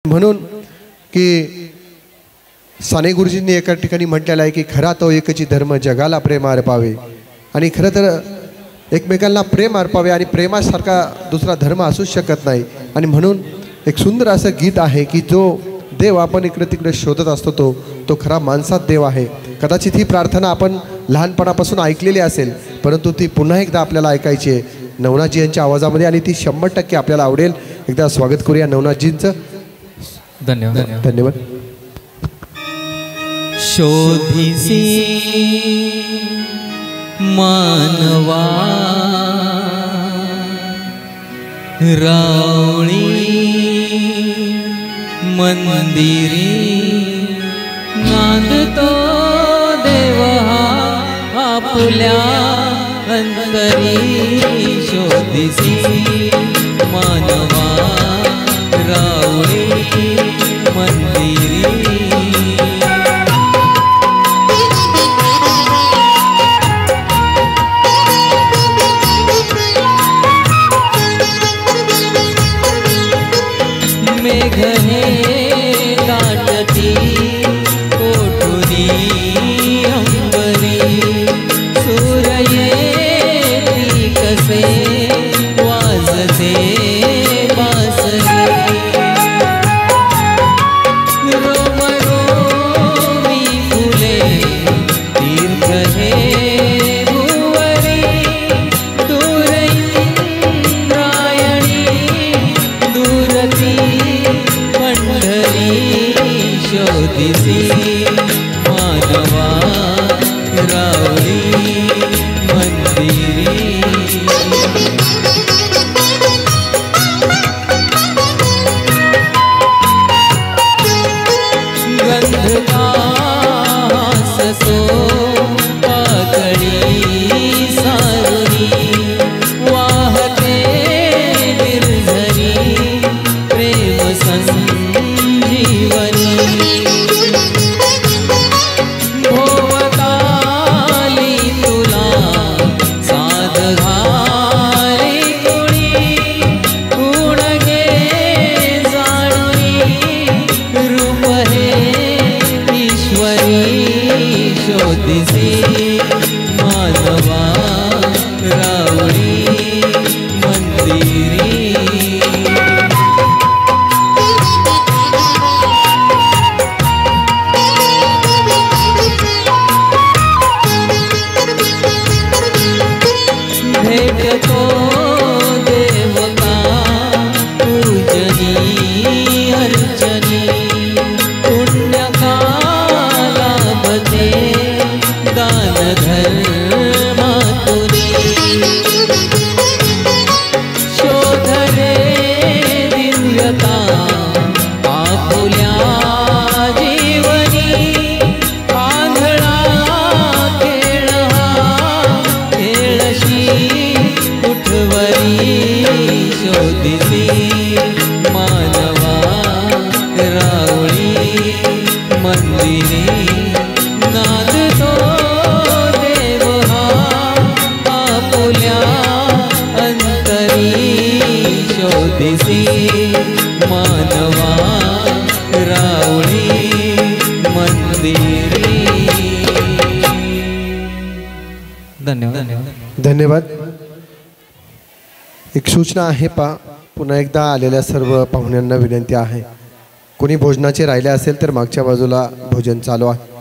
म्हणून की साने गुरुजींनी एका ठिकाणी म्हटलेलं आहे की खरा तो एकची धर्म जगाला प्रेम अर्पावे। आणि खरं तर एकमेकांना प्रेम अर्पावे आणि प्रेमासारखा दुसरा धर्म असूच शकत नाही। आणि म्हणून एक सुंदर असं गीत आहे की जो देव आपण इकडे तिकडे शोधत असतो तो खरा माणसात देव आहे। कदाचित ही प्रार्थना आपण लहानपणापासून ऐकलेली असेल, परंतु ती पुन्हा एकदा आपल्याला ऐकायची आहे नवनाथजी यांच्या आवाजामध्ये, आणि ती 100% आपल्याला आवडेल। एकदा स्वागत करूया नवनाथजींचं। धन्यवाद धन्यवाद। शोधिसी मानवा रावळी मंदिरी नांदतो देव आपल्या अंतरी। शोधिसी मानवा रावळी मंदिरी मेघने दाटती कोठुनी अंबरी सूर्य येती कसे वाजते बासरी। रोमरोमी फुले तीर्थ हे भुवरी दूर इंद्रायणी दूरती शोधिसी मानवा रावळी मंदिरी। गंधकासो पाकळी सारुनी वाहते निर्झरी प्रेम संजीवनी। भोवताली तुला साध घाली कुणी गुण गे जाणवी रूप हे ईश्वरी। शोधिसी मानवा रावळी मंदिरी भेटतो देवता पूजनी अर्चनी पुण्यकाला बते दान धर्मातुनी। शोधरे दिव्यता आपुल्या जीवनी आंधळा खेळ खेळशी उठवरी। शोधिसी मानवा रावळी मंदिरी नांदतो देव आपुल्या अंतरी। शोधिसी मानवा रावळी मंदिरी। धन्यवाद धन्यवाद। एक सूचना आहे पुन्हा एकदा आलेल्या सर्व पाहुण्यांना विनंती आहे, कोणी भोजनाचे राहिले असेल तर मागच्या बाजूला भोजन चालू आहे।